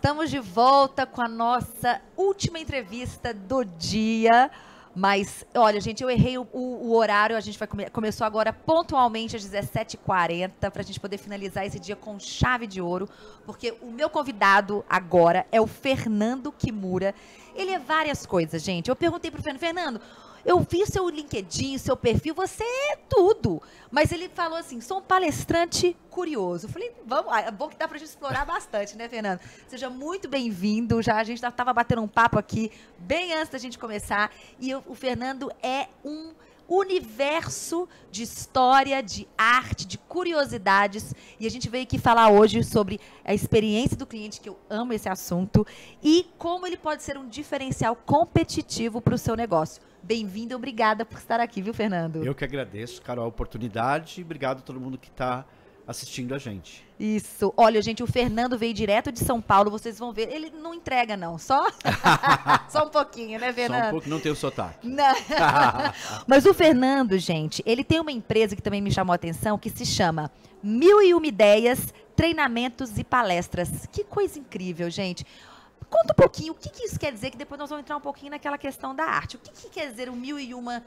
Estamos de volta com a nossa última entrevista do dia. Mas, olha, gente, eu errei o horário. A gente começou agora pontualmente às 17h40 para a gente poder finalizar esse dia com chave de ouro. Porque o meu convidado agora é o Fernando Kimura. Ele é várias coisas, gente. Eu perguntei para o Fernando, eu vi seu LinkedIn, seu perfil, você é tudo. Mas ele falou assim, sou um palestrante curioso. Eu falei, vamos, é bom que dá pra gente explorar bastante, né, Fernando? Seja muito bem-vindo. A gente já estava batendo um papo aqui bem antes da gente começar. E o Fernando é um universo de história, de arte, de curiosidades. E a gente veio aqui falar hoje sobre a experiência do cliente, que eu amo esse assunto, e como ele pode ser um diferencial competitivo para o seu negócio. Bem-vindo e obrigada por estar aqui, viu, Fernando? Eu que agradeço, Carol, a oportunidade e obrigado a todo mundo que está assistindo a gente. Isso. Olha, gente, o Fernando veio direto de São Paulo, vocês vão ver. Ele não entrega, não, só um pouquinho, né, Fernando? Só um pouco, não tem o sotaque. Não. Mas o Fernando, gente, ele tem uma empresa que também me chamou a atenção, que se chama 1001 Ideias, Treinamentos e Palestras. Que coisa incrível, gente. Conta um pouquinho, o que isso quer dizer, que depois nós vamos entrar um pouquinho naquela questão da arte. O que quer dizer o 1001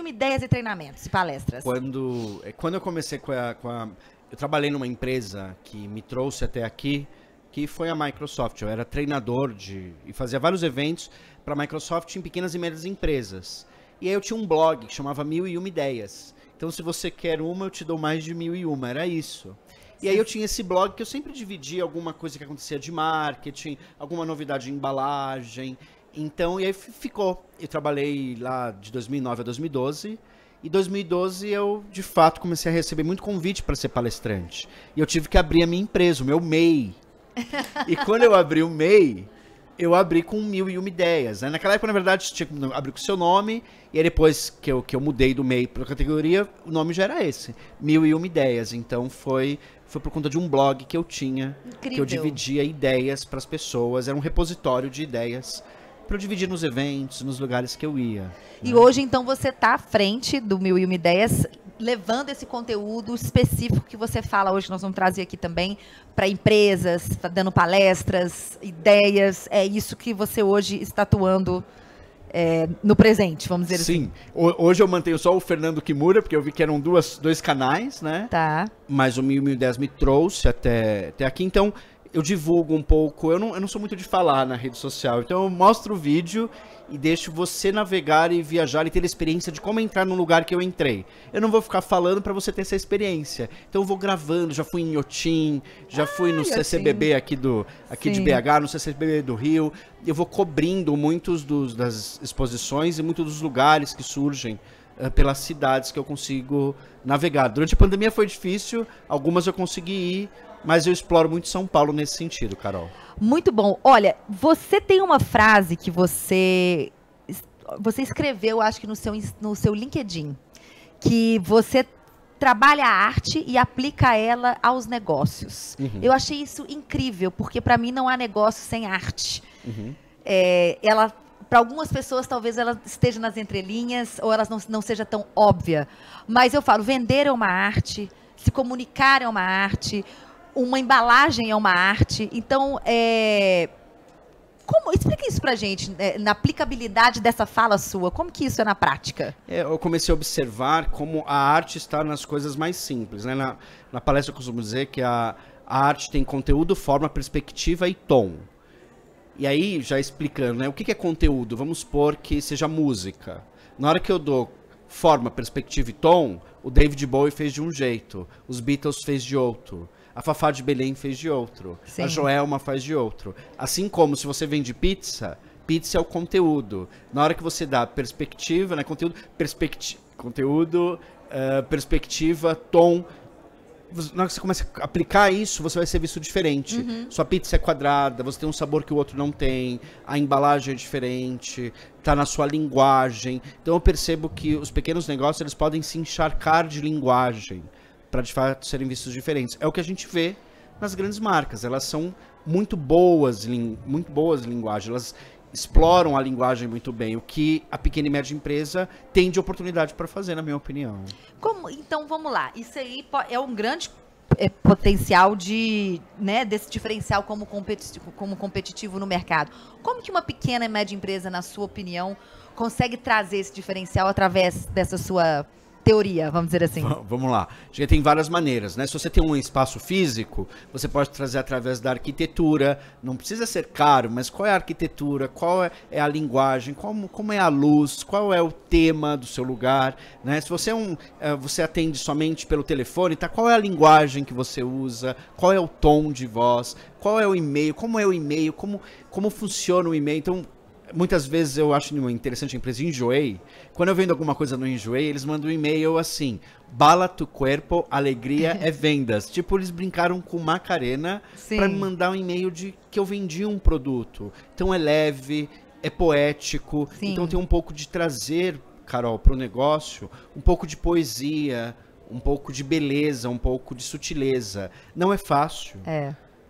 ideias e treinamentos e palestras? Quando eu comecei eu trabalhei numa empresa que me trouxe até aqui, que foi a Microsoft. Eu era treinador e fazia vários eventos para a Microsoft em pequenas e médias empresas. E aí eu tinha um blog que chamava 1001 Ideias. Então, se você quer uma, eu te dou mais de 1001. Era isso. E aí eu tinha esse blog que eu sempre dividia alguma coisa que acontecia de marketing, alguma novidade de embalagem. Então, e aí ficou. Eu trabalhei lá de 2009 a 2012. E em 2012 eu, de fato, comecei a receber muito convite para ser palestrante. E eu tive que abrir a minha empresa, o meu MEI. E quando eu abri o MEI, eu abri com 1001 ideias. Né? Naquela época, na verdade, você tinha que abrir com o seu nome. E aí depois que eu mudei do MEI para a categoria, o nome já era esse, 1001 ideias. Então foi por conta de um blog que eu tinha, Incrível. que eu dividia ideias para as pessoas. Era um repositório de ideias para eu dividir nos eventos, nos lugares que eu ia. E hoje, então, você está à frente do 1001 Ideias, levando esse conteúdo específico que você fala hoje, que nós vamos trazer aqui também, para empresas, dando palestras, ideias. É isso que você hoje está atuando no presente, vamos dizer assim. Sim. Hoje eu mantenho só o Fernando Kimura, porque eu vi que eram dois canais, né? Tá. Mas o 1001 Ideias me trouxe até aqui, então eu divulgo um pouco. Eu não sou muito de falar na rede social, então eu mostro o vídeo e deixo você navegar e viajar e ter a experiência de como entrar num lugar que eu entrei. Eu não vou ficar falando para você ter essa experiência. Então eu vou gravando, já fui em Inhotim, já fui no CCBB aqui de BH, no CCBB do Rio. Eu vou cobrindo muitos das exposições e muitos dos lugares que surgem pelas cidades que eu consigo navegar. Durante a pandemia foi difícil, algumas eu consegui ir, mas eu exploro muito São Paulo nesse sentido, Carol. Muito bom. Olha, você tem uma frase que você escreveu, acho que no seu LinkedIn, que você trabalha a arte e aplica ela aos negócios. Uhum. Eu achei isso incrível, porque para mim não há negócio sem arte. Uhum. Para algumas pessoas, talvez ela esteja nas entrelinhas ou ela não seja tão óbvia. Mas eu falo, vender é uma arte, se comunicar é uma arte, uma embalagem é uma arte. Então, explica isso pra gente, na aplicabilidade dessa fala sua. Como que isso é na prática? Eu comecei a observar como a arte está nas coisas mais simples. Né? Na palestra eu costumo dizer que a arte tem conteúdo, forma, perspectiva e tom. E aí, já explicando, né? O que é conteúdo? Vamos supor que seja música. Na hora que eu dou forma, perspectiva e tom, o David Bowie fez de um jeito, os Beatles fez de outro. A Fafá de Belém fez de outro. Sim. A Joelma faz de outro. Assim como se você vende pizza é o conteúdo. Na hora que você dá perspectiva, né, perspectiva, tom, na hora que você começa a aplicar isso, você vai ser visto diferente. Uhum. Sua pizza é quadrada, você tem um sabor que o outro não tem, a embalagem é diferente, tá na sua linguagem. Então eu percebo que os pequenos negócios, eles podem se encharcar de linguagem para de fato serem vistos diferentes. É o que a gente vê nas grandes marcas. Elas são muito boas linguagens. Elas exploram a linguagem muito bem, o que a pequena e média empresa tem de oportunidade para fazer, na minha opinião. Então, vamos lá. Isso aí é um grande potencial de, né, desse diferencial como competitivo no mercado. Como que uma pequena e média empresa, na sua opinião, consegue trazer esse diferencial através dessa sua teoria, vamos dizer assim? Vamos lá. Acho que tem várias maneiras, né? Se você tem um espaço físico, você pode trazer através da arquitetura. Não precisa ser caro, mas qual é a arquitetura? Qual é a linguagem? Como é a luz? Qual é o tema do seu lugar? Né? Se você você atende somente pelo telefone, tá? Qual é a linguagem que você usa? Qual é o tom de voz? Qual é o e-mail? Como é o e-mail? Como funciona o e-mail? Então, muitas vezes eu acho interessante a empresa Enjoei. Quando eu vendo alguma coisa no Enjoei, eles mandam um e-mail assim: bala tu cuerpo, alegria é vendas. Tipo, eles brincaram com Macarena para me mandar um e-mail de que eu vendi um produto. Então é leve, é poético. Sim. Então tem um pouco de trazer, Carol, para o negócio, um pouco de poesia, um pouco de beleza, um pouco de sutileza. Não é fácil.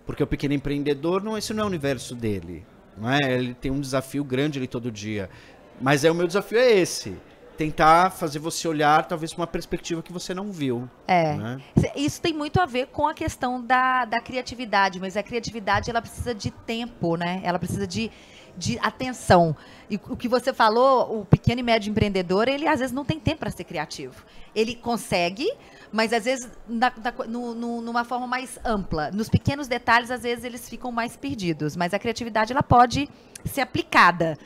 Porque o pequeno empreendedor, esse não é o universo dele. Não é? Ele tem um desafio grande ali todo dia. Mas o meu desafio é esse. Tentar fazer você olhar, talvez, para uma perspectiva que você não viu. Né? Isso tem muito a ver com a questão da criatividade. Mas a criatividade, ela precisa de tempo, né? Ela precisa de atenção. E o que você falou, o pequeno e médio empreendedor, ele às vezes não tem tempo para ser criativo. Ele consegue, mas às vezes numa forma mais ampla. Nos pequenos detalhes, às vezes, eles ficam mais perdidos. Mas a criatividade, ela pode ser aplicada.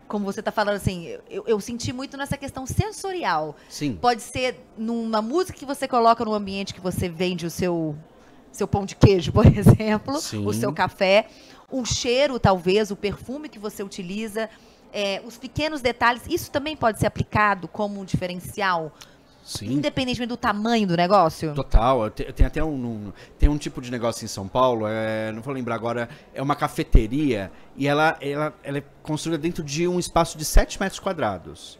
Como você está falando, assim, eu senti muito nessa questão sensorial. Sim. Pode ser numa música que você coloca no ambiente que você vende o seu pão de queijo, por exemplo. Sim. O seu café. Um cheiro, talvez, o perfume que você utiliza. Os pequenos detalhes, isso também pode ser aplicado como um diferencial? Sim. Independentemente do tamanho do negócio? Total. Tem até tem um tipo de negócio em São Paulo, não vou lembrar agora, é uma cafeteria e ela é construída dentro de um espaço de 7 metros quadrados.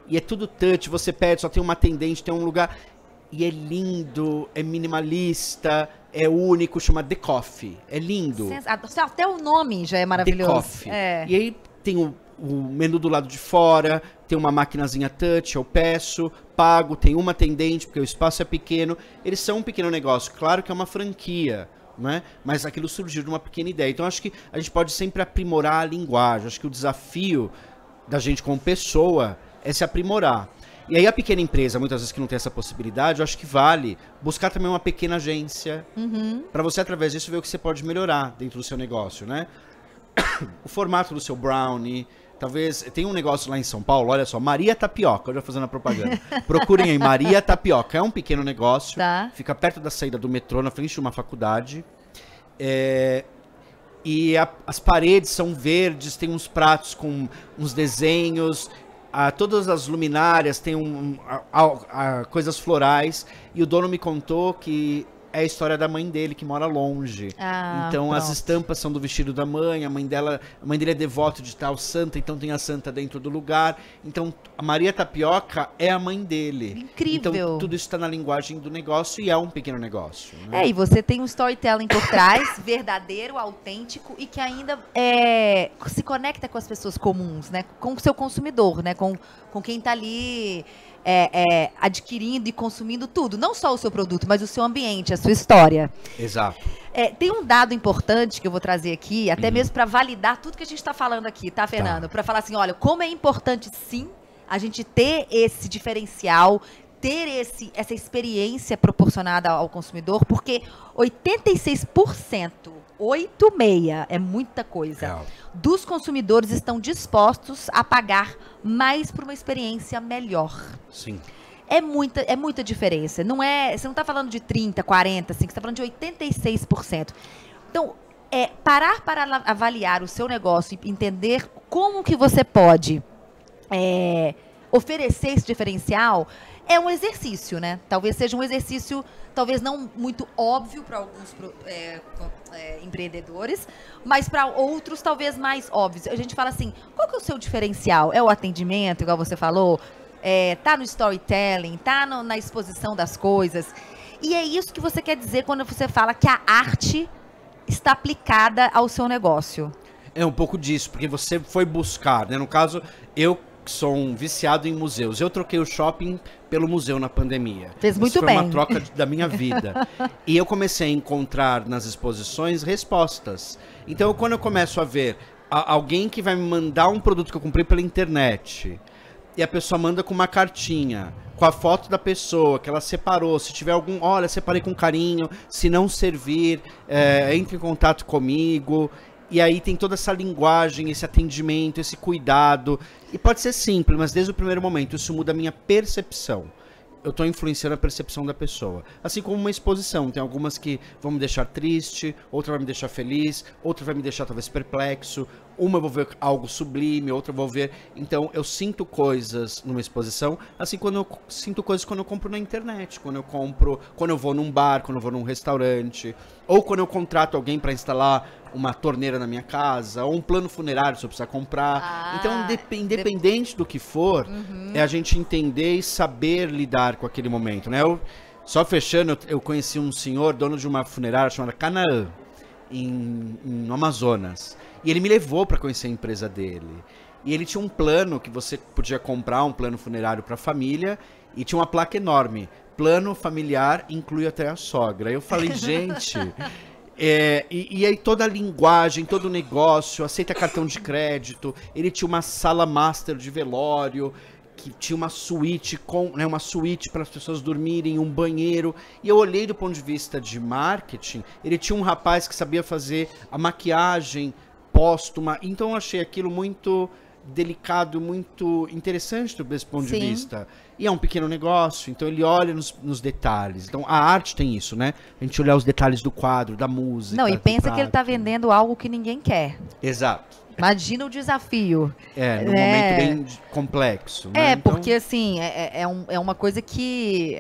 E é tudo touch, você pede, só tem uma atendente, tem um lugar... E é lindo, é minimalista, é único, chama The Coffee. É lindo. Até o nome já é maravilhoso. The Coffee. E aí tem o menu do lado de fora, tem uma maquinazinha touch, eu peço, pago, tem uma atendente, porque o espaço é pequeno. Eles são um pequeno negócio, claro que é uma franquia, né? Mas aquilo surgiu de uma pequena ideia. Então acho que a gente pode sempre aprimorar a linguagem. Acho que o desafio da gente como pessoa é se aprimorar. E aí a pequena empresa, muitas vezes que não tem essa possibilidade, eu acho que vale buscar também uma pequena agência, para você, através disso, ver o que você pode melhorar dentro do seu negócio, né? O formato do seu brownie, talvez... Tem um negócio lá em São Paulo, olha só, Maria Tapioca, eu já fazendo a propaganda. Procurem aí, Maria Tapioca. É um pequeno negócio, fica perto da saída do metrô, na frente de uma faculdade. E as paredes são verdes, tem uns pratos com uns desenhos... todas as luminárias têm coisas florais. E o dono me contou que é a história da mãe dele, que mora longe. Então pronto. As estampas são do vestido da mãe. A mãe dele é devota de tal santa, então tem a santa dentro do lugar. Então a Maria Tapioca é a mãe dele. Incrível. Então tudo isso está na linguagem do negócio e é um pequeno negócio, né? E você tem um storytelling por trás, verdadeiro, autêntico e que ainda se conecta com as pessoas comuns, né? Com o seu consumidor, né? Com quem está ali adquirindo e consumindo tudo. Não só o seu produto, mas o seu ambiente, a sua história. Exato. Tem um dado importante que eu vou trazer aqui, até mesmo para validar tudo que a gente está falando aqui, tá, Fernando? Para falar assim, olha, como é importante, sim, a gente ter esse diferencial, ter essa experiência proporcionada ao consumidor, porque 86%, 86%, é muita coisa, dos consumidores estão dispostos a pagar mais por uma experiência melhor. Sim. É muita diferença. Você não está falando de 30%, 40%, assim, você está falando de 86%. Então, parar para avaliar o seu negócio e entender como que você pode oferecer esse diferencial é um exercício, né? Talvez seja um exercício, talvez não muito óbvio para alguns empreendedores, mas para outros talvez mais óbvios. A gente fala assim, qual que é o seu diferencial? É o atendimento, igual você falou? Tá no storytelling, tá na exposição das coisas. E é isso que você quer dizer quando você fala que a arte está aplicada ao seu negócio. É um pouco disso, porque você foi buscar, né? No caso, eu sou um viciado em museus. Eu troquei o shopping pelo museu na pandemia. Fez muito Isso foi bem. uma troca da minha vida. E eu comecei a encontrar nas exposições respostas. Então, quando eu começo a ver alguém que vai me mandar um produto que eu comprei pela internet, e a pessoa manda com uma cartinha, com a foto da pessoa, que ela separou, se tiver algum, olha, separei com carinho, se não servir, entre em contato comigo. E aí tem toda essa linguagem, esse atendimento, esse cuidado. E pode ser simples, mas desde o primeiro momento isso muda a minha percepção. Eu estou influenciando a percepção da pessoa. Assim como uma exposição. Tem algumas que vão me deixar triste, outra vai me deixar feliz, outra vai me deixar talvez perplexo. Uma eu vou ver algo sublime, outra eu vou ver... Então, eu sinto coisas numa exposição, assim quando eu sinto coisas quando eu compro na internet. Quando eu vou num bar, quando eu vou num restaurante. Ou quando eu contrato alguém para instalar uma torneira na minha casa, ou um plano funerário se eu precisar comprar. Então, independente do que for, é a gente entender e saber lidar com aquele momento, né? Só fechando, eu conheci um senhor, dono de uma funerária chamada Canaã, no Amazonas. E ele me levou para conhecer a empresa dele. E ele tinha um plano que você podia comprar, um plano funerário para a família, e tinha uma placa enorme. Plano familiar inclui até a sogra. Aí eu falei, gente... E aí toda a linguagem, todo o negócio, aceita cartão de crédito. Ele tinha uma sala master de velório, que tinha uma suíte uma suíte para as pessoas dormirem, um banheiro. E eu olhei do ponto de vista de marketing, ele tinha um rapaz que sabia fazer a maquiagem póstuma. Então eu achei aquilo muito delicado, muito interessante desse ponto de vista. E é um pequeno negócio, então ele olha nos detalhes. Então a arte tem isso, né? A gente olhar os detalhes do quadro, da música. Não, e pensa que ele está vendendo algo que ninguém quer. Exato. Imagina o desafio. Num momento bem complexo. Né? Então... porque assim, é uma coisa que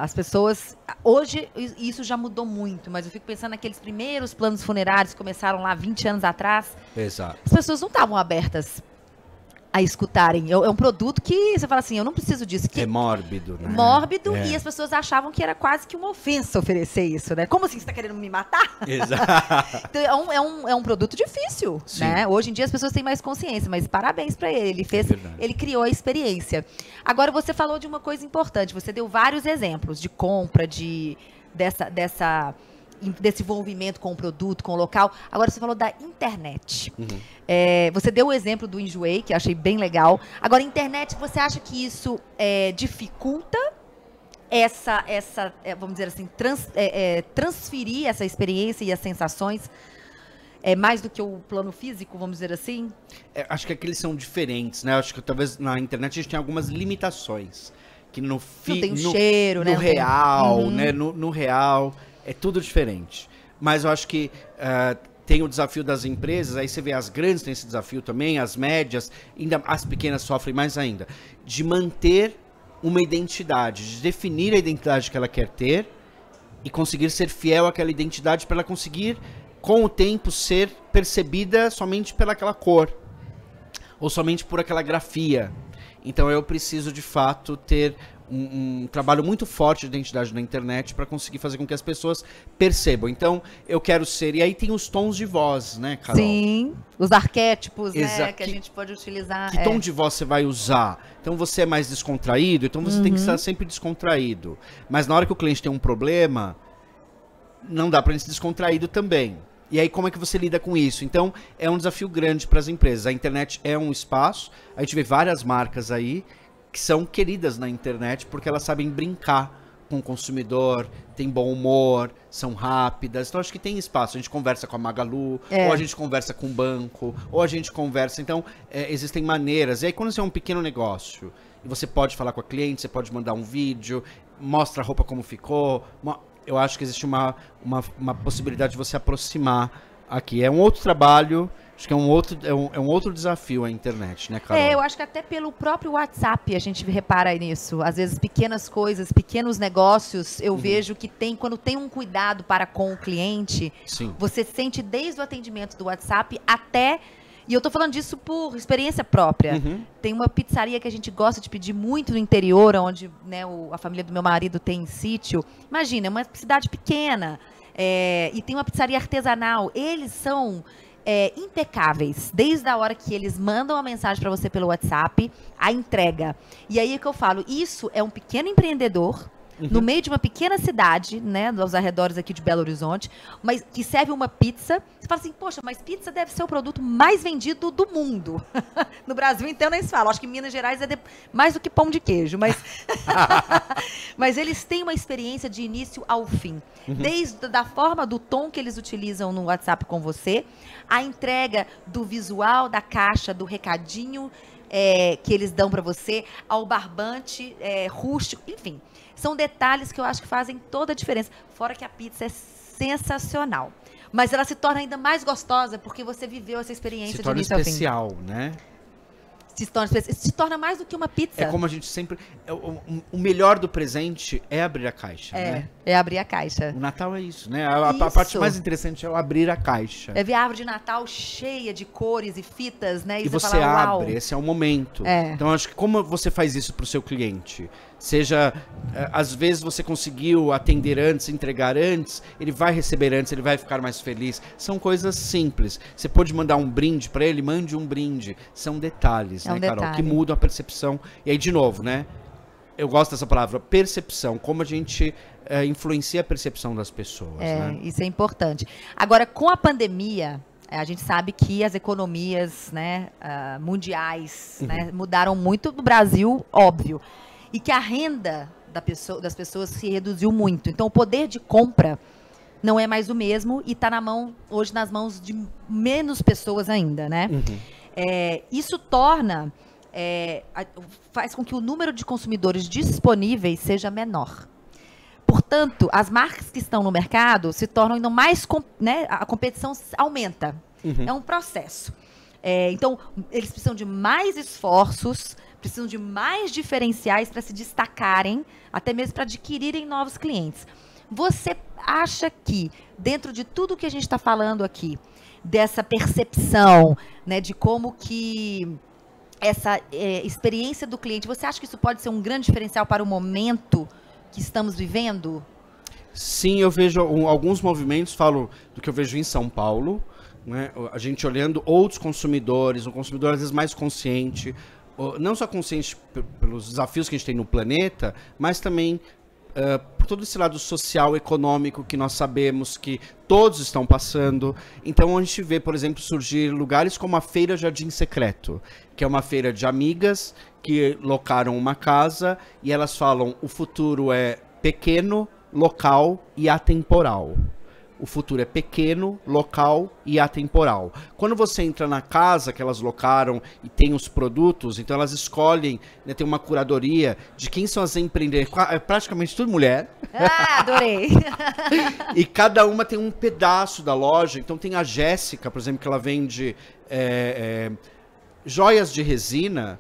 as pessoas... Hoje, isso já mudou muito, mas eu fico pensando naqueles primeiros planos funerários que começaram lá 20 anos atrás. Exato. As pessoas não estavam abertas a escutarem. É um produto que você fala assim, eu não preciso disso. É mórbido, né? Mórbido, e as pessoas achavam que era quase que uma ofensa oferecer isso, né? Como assim, você está querendo me matar? Exato. Então, é um produto difícil, né? Hoje em dia as pessoas têm mais consciência, mas parabéns para ele. Ele criou a experiência. Agora, você falou de uma coisa importante. Você deu vários exemplos de compra, desse envolvimento com o produto, com o local. Agora, você falou da internet. Você deu o exemplo do Enjoei, que eu achei bem legal. Agora, internet, você acha que isso dificulta vamos dizer assim, transferir essa experiência e as sensações mais do que o plano físico, vamos dizer assim? Acho que aqueles são diferentes, né? Acho que talvez na internet a gente tem algumas limitações. Que não tem cheiro, né? No real, né? No real... É tudo diferente. Mas eu acho que tem o desafio das empresas, aí você vê as grandes têm esse desafio também, as médias, ainda as pequenas sofrem mais ainda, de manter uma identidade, de definir a identidade que ela quer ter e conseguir ser fiel àquela identidade para ela conseguir, com o tempo, ser percebida somente pelaquela cor ou somente por aquela grafia. Então eu preciso, de fato, ter um trabalho muito forte de identidade na internet para conseguir fazer com que as pessoas percebam. Então, eu quero ser... E aí tem os tons de voz, né, Carol? Sim, os arquétipos, né, que a gente pode utilizar. Que tom de voz você vai usar? Então, você é mais descontraído, então você tem que estar sempre descontraído. Mas na hora que o cliente tem um problema, não dá para ele ser descontraído também. E aí, como é que você lida com isso? Então, é um desafio grande para as empresas. A internet é um espaço, a gente vê várias marcas aí que são queridas na internet porque elas sabem brincar com o consumidor, têm bom humor, são rápidas. Então, acho que tem espaço. A gente conversa com a Magalu, ou a gente conversa com o banco, ou a gente conversa... Então, existem maneiras. E aí, quando você é um pequeno negócio, e você pode falar com a cliente, você pode mandar um vídeo, mostra a roupa como ficou... Eu acho que existe uma possibilidade de você aproximar aqui. É um outro trabalho, acho que é um outro desafio a internet, né, Carol? Eu acho que até pelo próprio WhatsApp a gente repara nisso. Às vezes, pequenas coisas, pequenos negócios, eu vejo que quando tem um cuidado para com o cliente, você sente desde o atendimento do WhatsApp até... E eu tô falando disso por experiência própria. Tem uma pizzaria que a gente gosta de pedir muito no interior, onde, né, a família do meu marido tem sítio. Imagina, é uma cidade pequena. E tem uma pizzaria artesanal. Eles são impecáveis, desde a hora que eles mandam a mensagem para você pelo WhatsApp, a entrega. E aí é que eu falo, isso é um pequeno empreendedor, no meio de uma pequena cidade, né, aos arredores aqui de Belo Horizonte, mas que serve uma pizza. Você fala assim, poxa, mas pizza deve ser o produto mais vendido do mundo. No Brasil, então, nem se fala. Acho que em Minas Gerais é mais do que pão de queijo, mas... mas eles têm uma experiência de início ao fim. Desde da forma, do tom que eles utilizam no WhatsApp com você, a entrega do visual, da caixa, do recadinho que eles dão para você, ao barbante rústico, enfim. São detalhes que eu acho que fazem toda a diferença. Fora que a pizza é sensacional. Mas ela se torna ainda mais gostosa porque você viveu essa experiência de início ao fim. Se torna especial, né? Se torna mais do que uma pizza. É como a gente sempre... O melhor do presente é abrir a caixa, né? É abrir a caixa. O Natal é isso, né? A parte mais interessante é o abrir a caixa. É ver a árvore de Natal cheia de cores e fitas, né? E você fala, abre, esse é o momento. Então, acho que como você faz isso para o seu cliente? Seja, às vezes você conseguiu atender antes, entregar antes, ele vai receber antes, ele vai ficar mais feliz. São coisas simples. Você pode mandar um brinde para ele, mande um brinde. São detalhes, né, Carol? Que mudam a percepção. E aí, de novo, né? Eu gosto dessa palavra, percepção. Como a gente influencia a percepção das pessoas. Né? Isso é importante. Agora, com a pandemia... A gente sabe que as economias, né, mundiais, né, mudaram muito no Brasil, óbvio. E que a renda das pessoas se reduziu muito. Então, o poder de compra não é mais o mesmo e está hoje nas mãos de menos pessoas ainda, né? Isso torna, faz com que o número de consumidores disponíveis seja menor. Portanto, as marcas que estão no mercado se tornam ainda mais, né, a competição aumenta. É um processo. Então, eles precisam de mais esforços, precisam de mais diferenciais para se destacarem, até mesmo para adquirirem novos clientes. Você acha que, dentro de tudo que a gente está falando aqui, dessa percepção, né, de como que essa experiência do cliente, você acha que isso pode ser um grande diferencial para o momento que estamos vivendo? Sim, eu vejo alguns movimentos, falo do que eu vejo em São Paulo, né? A gente olhando outros consumidores, um consumidor às vezes mais consciente, não só consciente pelos desafios que a gente tem no planeta, mas também por todo esse lado social, econômico que nós sabemos que todos estão passando. Então a gente vê, por exemplo, surgir lugares como a Feira Jardim Secreto, que é uma feira de amigas que locaram uma casa e elas falam: o futuro é pequeno, local e atemporal. O futuro é pequeno, local e atemporal. Quando você entra na casa que elas locaram e tem os produtos, então elas escolhem, né, tem uma curadoria de quem são as empreendedoras, praticamente tudo mulher. Ah, adorei! E cada uma tem um pedaço da loja. Então tem a Jéssica, por exemplo, que ela vende joias de resina.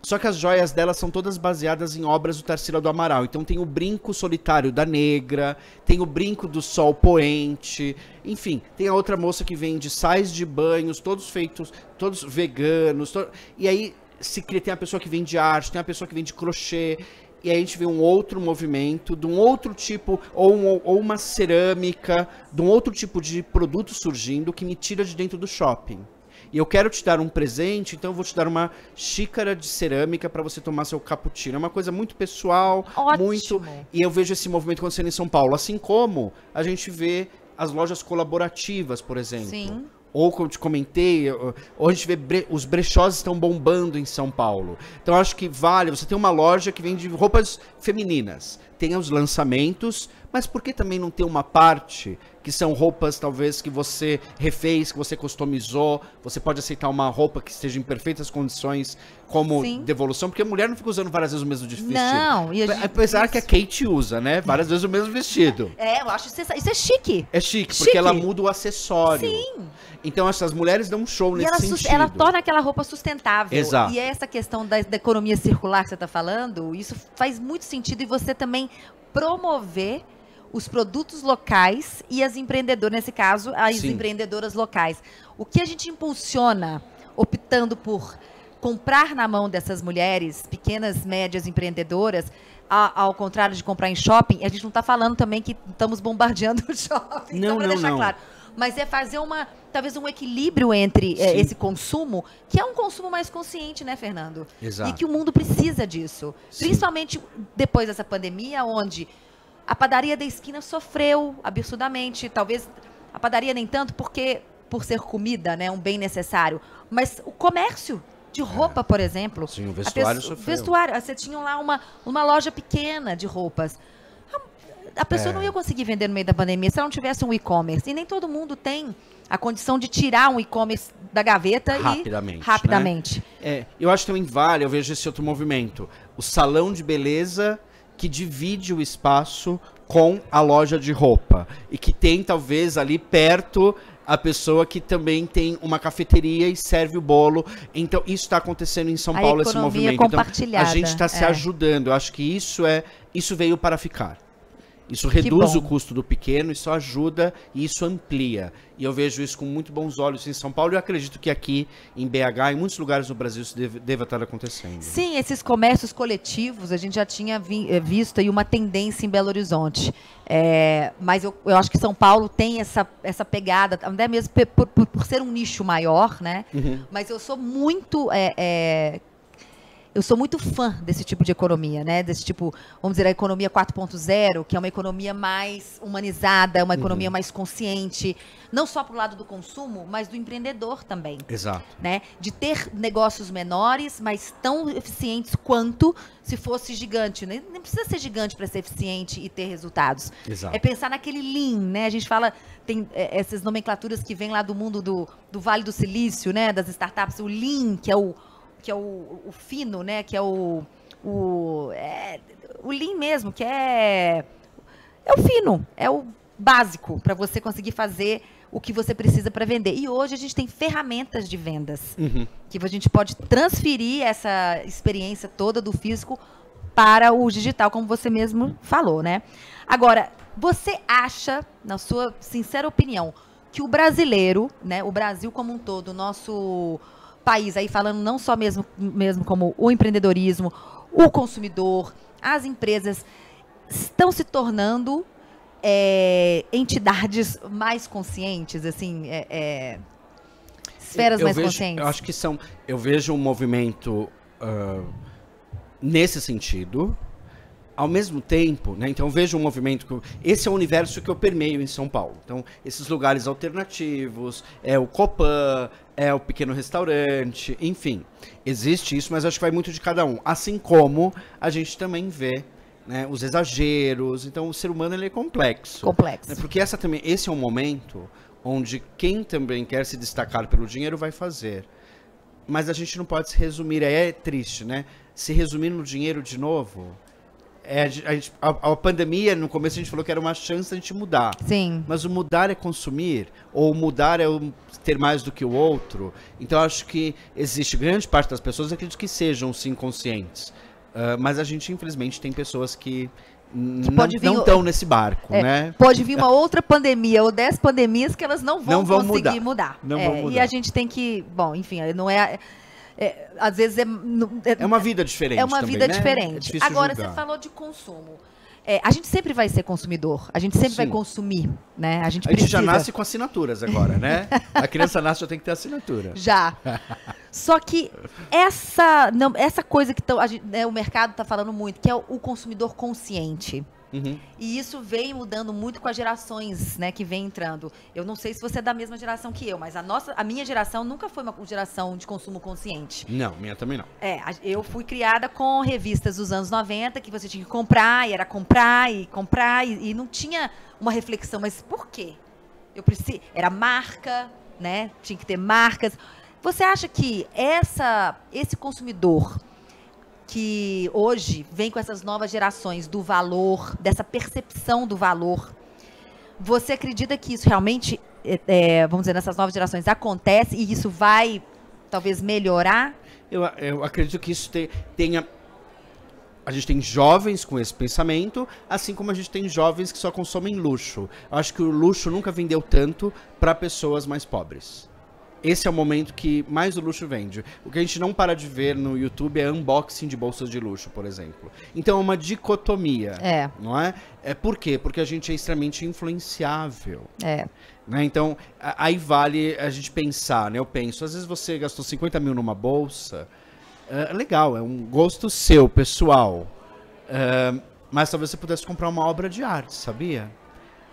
Só que as joias dela são todas baseadas em obras do Tarsila do Amaral. Então tem o brinco solitário da Negra, tem o brinco do Sol Poente, enfim, tem a outra moça que vende sais de banhos, todos feitos, todos veganos. E aí tem a pessoa que vende arte, tem a pessoa que vende crochê. E aí a gente vê um outro movimento, de um outro tipo, ou uma cerâmica, de um outro tipo de produto surgindo que me tira de dentro do shopping. E eu quero te dar um presente, então eu vou te dar uma xícara de cerâmica para você tomar seu cappuccino. É uma coisa muito pessoal, ótimo. E eu vejo esse movimento acontecendo em São Paulo. Assim como a gente vê as lojas colaborativas, por exemplo. Sim. Ou, como eu te comentei, ou a gente vê os brechós estão bombando em São Paulo. Então, acho que vale. Você tem uma loja que vende roupas femininas. Tem os lançamentos, mas por que também não ter uma parte que são roupas, talvez, que você refez, que você customizou? Você pode aceitar uma roupa que esteja em perfeitas condições como devolução, porque a mulher não fica usando várias vezes o mesmo vestido. Não. Apesar que a Kate usa, né? Várias vezes o mesmo vestido. Eu acho isso é chique. É chique, porque ela muda o acessório. Sim. Então, essas mulheres dão um show nesse sentido. Ela torna aquela roupa sustentável. Exato. E essa questão da economia circular que você está falando, isso faz muito sentido. E você também promover os produtos locais e as empreendedoras, nesse caso, as empreendedoras locais. O que a gente impulsiona, optando por comprar na mão dessas mulheres, pequenas, médias empreendedoras, ao contrário de comprar em shopping, a gente não está falando também que estamos bombardeando o shopping, não, só para deixar claro. mas é fazer talvez um equilíbrio entre esse consumo, que é um consumo mais consciente, né, Fernando? Exato. E que o mundo precisa disso. Sim. Principalmente depois dessa pandemia, onde a padaria da esquina sofreu absurdamente. Talvez a padaria nem tanto por ser comida, né, um bem necessário, mas o comércio de roupa, por exemplo. Sim, o vestuário sofreu. Vestuário, você tinha lá uma loja pequena de roupas. A pessoa não ia conseguir vender no meio da pandemia se ela não tivesse um e-commerce. E nem todo mundo tem a condição de tirar um e-commerce da gaveta rapidamente. Né? Eu acho que também vale, eu vejo esse outro movimento. O salão de beleza que divide o espaço com a loja de roupa. E que tem, talvez, ali perto a pessoa que também tem uma cafeteria e serve o bolo. Então, isso está acontecendo em São Paulo, esse movimento. Então, a gente está se ajudando. Eu acho que isso veio para ficar. Isso reduz o custo do pequeno, isso ajuda e isso amplia. E eu vejo isso com muito bons olhos em São Paulo e eu acredito que aqui em BH, em muitos lugares do Brasil, isso deva estar acontecendo. Sim, esses comércios coletivos, a gente já tinha visto aí uma tendência em Belo Horizonte. Mas eu acho que São Paulo tem essa pegada, até mesmo por ser um nicho maior, né? Uhum. Mas eu sou muito... Eu sou muito fã desse tipo de economia, né? Desse tipo, vamos dizer, a economia 4.0, que é uma economia mais humanizada, uma economia mais consciente, não só para o lado do consumo, mas do empreendedor também. Exato. Né? De ter negócios menores, mas tão eficientes quanto se fosse gigante. Nem precisa ser gigante para ser eficiente e ter resultados. Exato. É pensar naquele lean, né? A gente fala, tem essas nomenclaturas que vêm lá do mundo do Vale do Silício, né? Das startups, o lean, que é o fino, né? Que é o lean mesmo, que é o fino, é o básico para você conseguir fazer o que você precisa para vender. E hoje a gente tem ferramentas de vendas que a gente pode transferir essa experiência toda do físico para o digital, como você mesmo falou, né? Agora, você acha, na sua sincera opinião, que o brasileiro, né, o Brasil como um todo, o nosso país, aí falando não só mesmo como o empreendedorismo, o consumidor, as empresas estão se tornando entidades mais conscientes, assim, esferas mais conscientes? Eu acho que eu vejo um movimento nesse sentido. Ao mesmo tempo, né, então eu vejo um movimento, esse é o universo que eu permeio em São Paulo. Então, esses lugares alternativos, o Copan, o pequeno restaurante, enfim, existe isso, mas acho que vai muito de cada um. Assim como a gente também vê, né, os exageros, então o ser humano ele é complexo. Complexo. Né, porque esse é um momento onde quem também quer se destacar pelo dinheiro vai fazer. Mas a gente não pode se resumir, é triste, né? Se resumir no dinheiro de novo... A pandemia, no começo a gente falou que era uma chance de a gente mudar. Sim. Mas o mudar é consumir, ou o mudar é ter mais do que o outro. Então, acho que existe grande parte das pessoas, acredito que sejam, sim, conscientes. Mas a gente, infelizmente, tem pessoas que não estão nesse barco, né? Pode vir uma outra pandemia, ou 10 pandemias que elas não vão conseguir mudar. Não vão mudar. E a gente tem que... Bom, enfim, não é... às vezes é uma vida diferente. É uma também, vida né? diferente. É Agora, julgar. você falou de consumo. A gente sempre vai ser consumidor. A gente sempre vai consumir, né? A gente já nasce com assinaturas agora, né? A criança nasce, já tem que ter assinatura. Já. Só que essa coisa que o mercado está falando muito, que é o consumidor consciente. Uhum. E isso vem mudando muito com as gerações, né, que vem entrando. Eu não sei se você é da mesma geração que eu, mas a minha geração nunca foi uma geração de consumo consciente. Não, minha também não. Eu fui criada com revistas dos anos 90, que você tinha que comprar, e era comprar, e não tinha uma reflexão, mas por quê? Era marca, né, tinha que ter marcas. Você acha que esse consumidor que hoje vem com essas novas gerações do valor, dessa percepção do valor, você acredita que isso realmente, vamos dizer, nessas novas gerações acontece e isso vai, talvez, melhorar? Eu acredito que isso tenha... A gente tem jovens com esse pensamento, assim como a gente tem jovens que só consomem luxo. Eu acho que o luxo nunca vendeu tanto para pessoas mais pobres. esse é o momento que mais o luxo vende. O que a gente não para de ver no YouTube é unboxing de bolsas de luxo, por exemplo. Então é uma dicotomia, não é? Por quê? Porque a gente é extremamente influenciável. Né? Então, aí vale a gente pensar, né? Eu penso, às vezes você gastou 50 mil numa bolsa, legal, é um gosto seu, pessoal. Mas talvez você pudesse comprar uma obra de arte, sabia?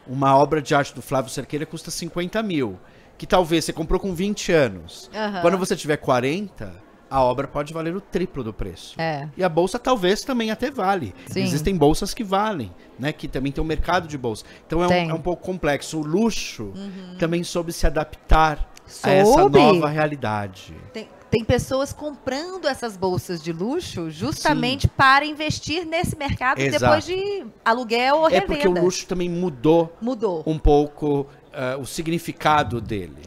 Uma obra de arte do Flávio Cerqueira custa 50 mil. Que talvez você comprou com 20 anos. Quando você tiver 40, a obra pode valer o triplo do preço. E a bolsa talvez também até vale. Sim. Existem bolsas que valem, né? Que também tem um mercado de bolsa. Então é um pouco complexo. O luxo também soube se adaptar a essa nova realidade. Tem pessoas comprando essas bolsas de luxo justamente para investir nesse mercado depois de aluguel ou revenda. É porque o luxo também mudou um pouco o significado dele.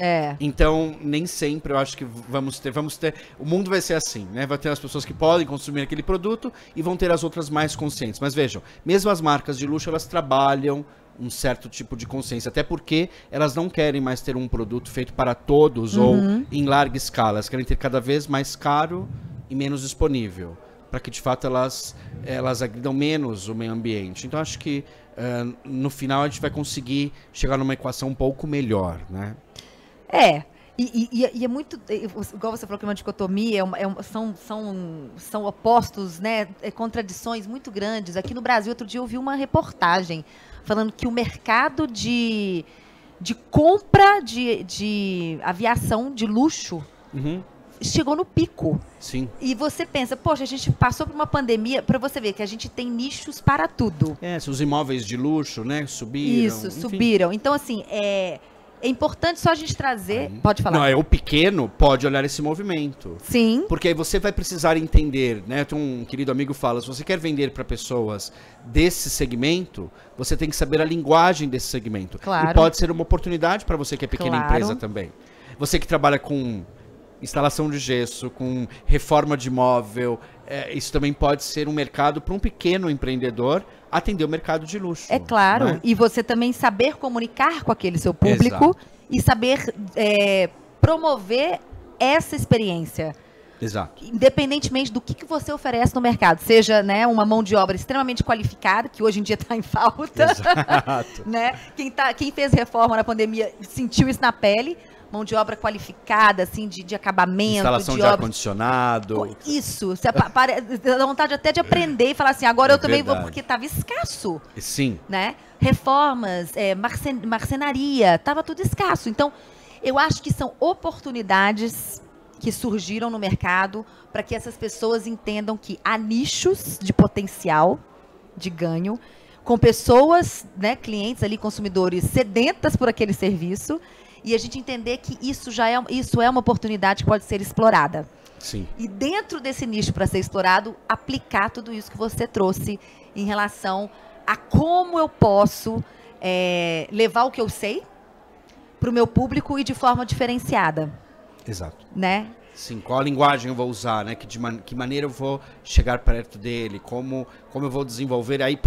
Então, nem sempre eu acho que vamos ter. O mundo vai ser assim, né? Vai ter as pessoas que podem consumir aquele produto e vão ter as outras mais conscientes. Mas vejam, mesmo as marcas de luxo, elas trabalham um certo tipo de consciência, até porque elas não querem mais ter um produto feito para todos ou em larga escala, elas querem ter cada vez mais caro e menos disponível, para que de fato elas agridam menos o meio ambiente. Então acho que no final a gente vai conseguir chegar numa equação um pouco melhor, né? E é muito, igual você falou que é uma dicotomia, são opostos, né, contradições muito grandes. Aqui no Brasil, outro dia eu vi uma reportagem falando que o mercado de compra de aviação de luxo chegou no pico. Sim. E você pensa, poxa, a gente passou por uma pandemia, para você ver que a gente tem nichos para tudo. Os imóveis de luxo, né, subiram. Isso, subiram. Então, assim, é importante só a gente trazer... Pode falar. Não, o pequeno pode olhar esse movimento. Sim. Porque aí você vai precisar entender, né? Tem um querido amigo que fala, se você quer vender para pessoas desse segmento, você tem que saber a linguagem desse segmento. Claro. E pode ser uma oportunidade para você que é pequena empresa também. Você que trabalha com instalação de gesso, com reforma de imóvel, isso também pode ser um mercado para um pequeno empreendedor atender o mercado de luxo. É claro, né? E você também saber comunicar com aquele seu público e saber promover essa experiência. Exato. Independentemente do que você oferece no mercado, seja, né, uma mão de obra extremamente qualificada, que hoje em dia está em falta. Exato. Né? Quem fez reforma na pandemia sentiu isso na pele. Mão de obra qualificada, assim, de acabamento. Instalação de ar-condicionado. Isso. Você dá vontade até de aprender e falar assim, agora eu também vou, porque estava escasso. Sim. Né? Reformas, marcenaria, estava tudo escasso. Então, eu acho que são oportunidades que surgiram no mercado para que essas pessoas entendam que há nichos de potencial de ganho, com pessoas, né, clientes ali, consumidores sedentas por aquele serviço, e a gente entender que isso é uma oportunidade que pode ser explorada. Sim. E dentro desse nicho para ser explorado, aplicar tudo isso que você trouxe em relação a como eu posso levar o que eu sei para o meu público e de forma diferenciada. Exato. Né? Sim, qual a linguagem eu vou usar, né? Que maneira eu vou chegar perto dele, como eu vou desenvolver. Aí,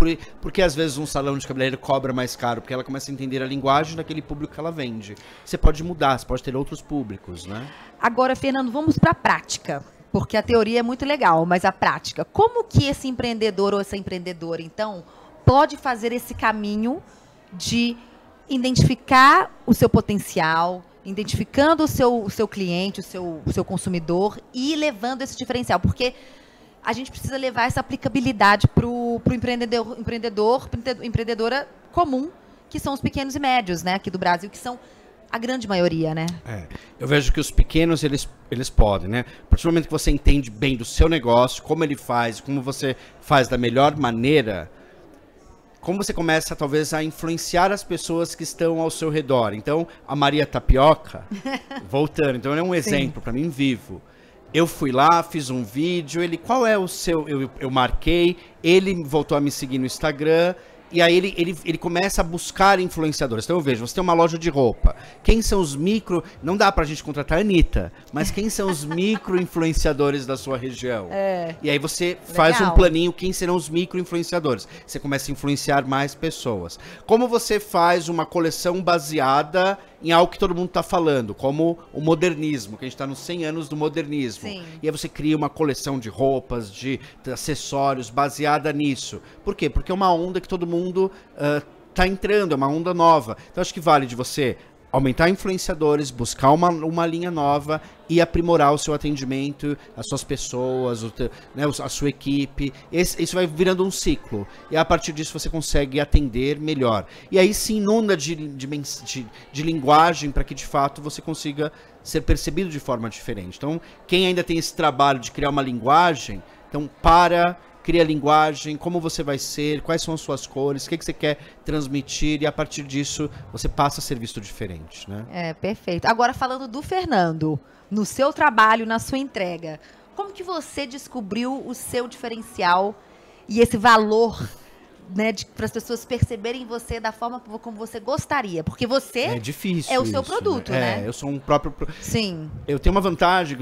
porque às vezes um salão de cabeleireiro cobra mais caro, porque ela começa a entender a linguagem daquele público que ela vende. Você pode mudar, você pode ter outros públicos, né? Agora, Fernando, vamos para a prática, porque a teoria é muito legal, mas a prática. Como que esse empreendedor ou essa empreendedora, então, pode fazer esse caminho de identificar o seu potencial, identificando o seu cliente, o seu consumidor e levando esse diferencial? Porque a gente precisa levar essa aplicabilidade para o empreendedora comum, que são os pequenos e médios, né, aqui do Brasil, que são a grande maioria, né? Eu vejo que os pequenos, eles podem, né? A partir do momento que você entende bem do seu negócio, como ele faz, como você faz da melhor maneira, como você começa, talvez, a influenciar as pessoas que estão ao seu redor. Então, a Maria Tapioca, voltando, então é um exemplo para mim vivo. Eu fui lá, fiz um vídeo, qual é o seu... Eu marquei, ele voltou a me seguir no Instagram, e aí ele começa a buscar influenciadores. Então eu vejo, você tem uma loja de roupa. Quem são os micro... Não dá pra gente contratar a Anitta, mas quem são os micro-influenciadores da sua região? E aí você faz um planinho, quem serão os micro-influenciadores. Você começa a influenciar mais pessoas. Como você faz uma coleção baseada em algo que todo mundo está falando, como o modernismo, que a gente está nos 100 anos do modernismo. Sim. E aí você cria uma coleção de roupas, de acessórios baseada nisso. Por quê? Porque é uma onda que todo mundo está entrando, é uma onda nova. Então acho que vale de você aumentar influenciadores, buscar uma linha nova e aprimorar o seu atendimento, as suas pessoas, né, a sua equipe. Isso vai virando um ciclo. E a partir disso você consegue atender melhor. E aí se inunda de linguagem para que de fato você consiga ser percebido de forma diferente. Então, quem ainda tem esse trabalho de criar uma linguagem, então cria linguagem, como você vai ser, quais são as suas cores, o que você quer transmitir, e a partir disso você passa a ser visto diferente, né? É, perfeito. Agora, falando do Fernando, no seu trabalho, na sua entrega, como que você descobriu o seu diferencial e esse valor, né, para as pessoas perceberem você da forma como você gostaria? Porque você é difícil, é o seu produto, né? Eu sou um próprio... Sim. Eu tenho uma vantagem,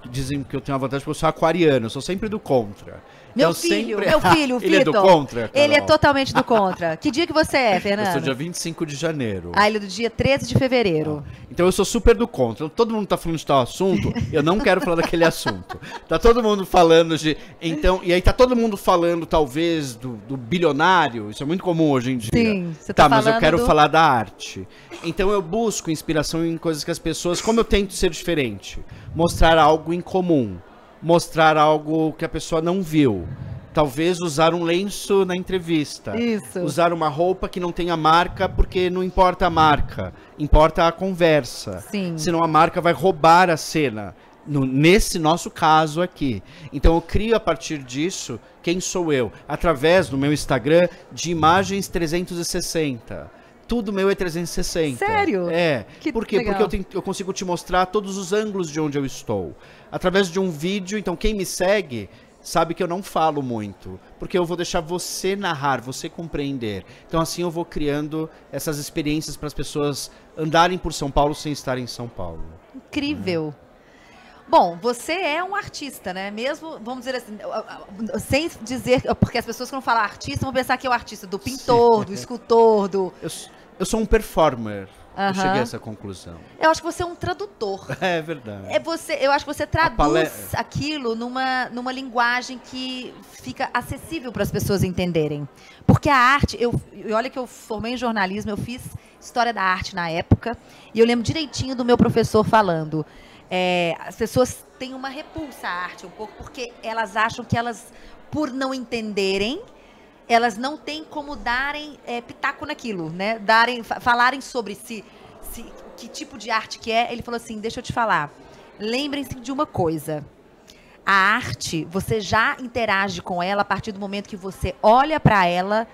dizem que eu tenho uma vantagem porque eu sou aquariano, eu sou sempre do contra. Meu então, filho, sempre... meu filho, Ele é do contra, Carol? Ele é totalmente do contra. Que dia que você é, Fernando? Eu sou dia 25 de janeiro. Ah, ele é do dia 13 de fevereiro. Então eu sou super do contra. Todo mundo tá falando de tal assunto, eu não quero falar daquele assunto. Tá todo mundo falando de... Então, e aí tá todo mundo falando, talvez, do bilionário. Isso é muito comum hoje em dia. Sim, você tá mas eu falando quero falar da arte. Então eu busco inspiração em coisas que as pessoas... Como eu tento ser diferente? Mostrar algo em comum. Mostrar algo que a pessoa não viu. Talvez usar um lenço na entrevista. Isso. Usar uma roupa que não tenha marca, porque não importa a marca. Importa a conversa. Sim. Senão a marca vai roubar a cena. Nesse nosso caso aqui. Então eu crio a partir disso quem sou eu. Através do meu Instagram de imagens 360. Tudo meu é 360. Sério? É. Que Por quê? legal. Porque eu consigo te mostrar todos os ângulos de onde eu estou. Através de um vídeo, então quem me segue sabe que eu não falo muito, porque eu vou deixar você narrar, você compreender. Então assim eu vou criando essas experiências para as pessoas andarem por São Paulo sem estar em São Paulo. Incrível. Bom, você é um artista, né? Mesmo, vamos dizer assim, sem dizer... Porque as pessoas que não falam artista vão pensar que é o artista do pintor, do escultor, do... Eu sou um performer. Eu cheguei a essa conclusão. Eu acho que você é um tradutor. É verdade. Eu acho que você traduz aquilo numa linguagem que fica acessível para as pessoas entenderem. Porque a arte, olha que eu formei em jornalismo, eu fiz história da arte na época, e eu lembro direitinho do meu professor falando, as pessoas têm uma repulsa à arte um pouco, porque elas acham que elas, por não entenderem, elas não têm como darem pitaco naquilo, né? Falarem sobre que tipo de arte que é. Ele falou assim, deixa eu te falar, lembrem-se de uma coisa, a arte, você já interage com ela a partir do momento que você olha para ela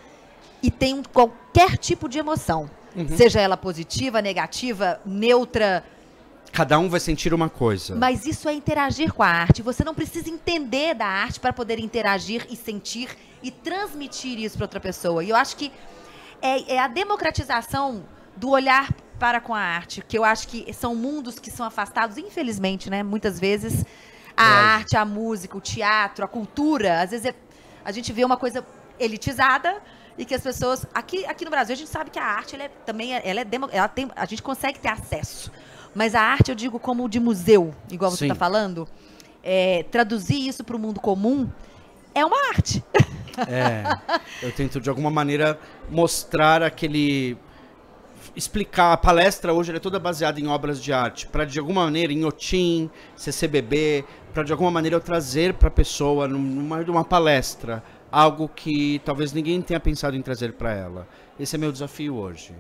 e tem qualquer tipo de emoção, seja ela positiva, negativa, neutra. Cada um vai sentir uma coisa. Mas isso é interagir com a arte. Você não precisa entender da arte para poder interagir e sentir e transmitir isso para outra pessoa. E eu acho que é a democratização do olhar para com a arte, que eu acho que são mundos que são afastados, infelizmente, né? Muitas vezes a arte, a música, o teatro, a cultura, às vezes a gente vê uma coisa elitizada e que as pessoas... Aqui no Brasil a gente sabe que a arte a gente consegue ter acesso. Mas a arte, eu digo como de museu, igual você está falando, traduzir isso para o mundo comum é uma arte. Eu tento de alguma maneira mostrar explicar. A palestra hoje é toda baseada em obras de arte, para de alguma maneira, em OTIN, CCBB, para de alguma maneira eu trazer para a pessoa, numa palestra, algo que talvez ninguém tenha pensado em trazer para ela. Esse é meu desafio hoje.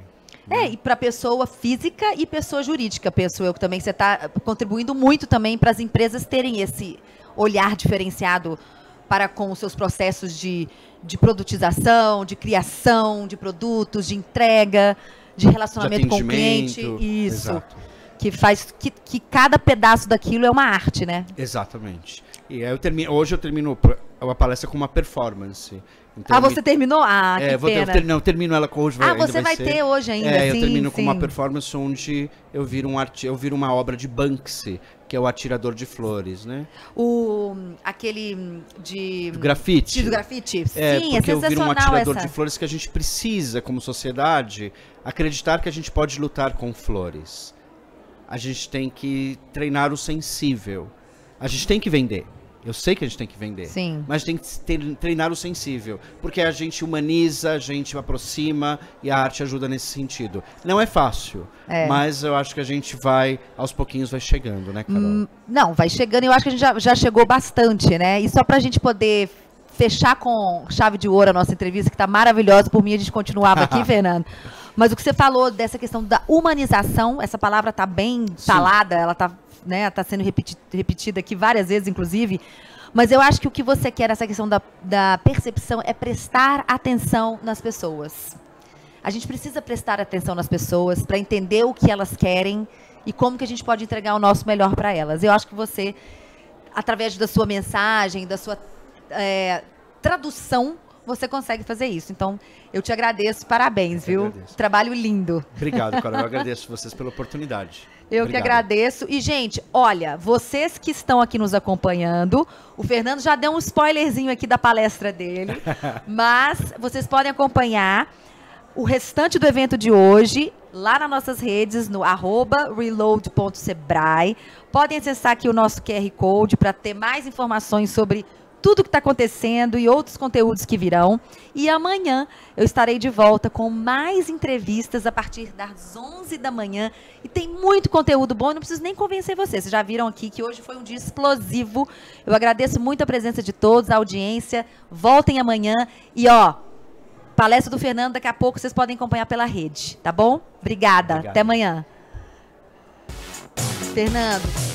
E para pessoa física e pessoa jurídica, penso eu que também você está contribuindo muito também para as empresas terem esse olhar diferenciado para com os seus processos de produtização, de criação de produtos, de entrega, de relacionamento com o cliente. Isso. Exato. que faz que cada pedaço daquilo é uma arte, né? Exatamente. E aí hoje eu termino a palestra com uma performance. Então, você terminou? Que pena. Eu termino ela com hoje. Você vai ter hoje ainda, eu termino com uma performance onde eu viro uma obra de Banksy, que é o atirador de flores, né? Aquele de... Do grafite. Do grafite? Sim, porque é eu viro um atirador essa. de flores que a gente precisa, como sociedade, acreditar que a gente pode lutar com flores. A gente tem que treinar o sensível. A gente tem que vender. Eu sei que a gente tem que vender. Sim. Mas tem que treinar o sensível. Porque a gente humaniza, a gente aproxima e a arte ajuda nesse sentido. Não é fácil. Mas eu acho que a gente aos pouquinhos vai chegando, né, Carol? Não, vai chegando e eu acho que a gente já chegou bastante, né? E só pra gente poder fechar com chave de ouro a nossa entrevista, que tá maravilhosa, por mim a gente continuava aqui, Fernando. Mas o que você falou dessa questão da humanização, essa palavra tá bem falada, ela tá... né, tá sendo repetida aqui várias vezes, inclusive, mas eu acho que o que você quer, essa questão da percepção, é prestar atenção nas pessoas. A gente precisa prestar atenção nas pessoas para entender o que elas querem e como que a gente pode entregar o nosso melhor para elas. Eu acho que você, através da sua mensagem, da sua tradução, você consegue fazer isso. Então, eu te agradeço, parabéns, viu? Agradeço. Trabalho lindo. Obrigado, Carol. Eu agradeço vocês pela oportunidade. Eu que agradeço. E, gente, olha, vocês que estão aqui nos acompanhando, o Fernando já deu um spoilerzinho aqui da palestra dele, mas vocês podem acompanhar o restante do evento de hoje lá nas nossas redes, no @reload.sebrae. Podem acessar aqui o nosso QR Code para ter mais informações sobre tudo que está acontecendo e outros conteúdos que virão. E amanhã eu estarei de volta com mais entrevistas a partir das 11 da manhã. E tem muito conteúdo bom, eu não preciso nem convencer vocês. Vocês já viram aqui que hoje foi um dia explosivo. Eu agradeço muito a presença de todos, a audiência. Voltem amanhã. E, palestra do Fernando, daqui a pouco vocês podem acompanhar pela rede, tá bom? Obrigada. Até amanhã. Fernando.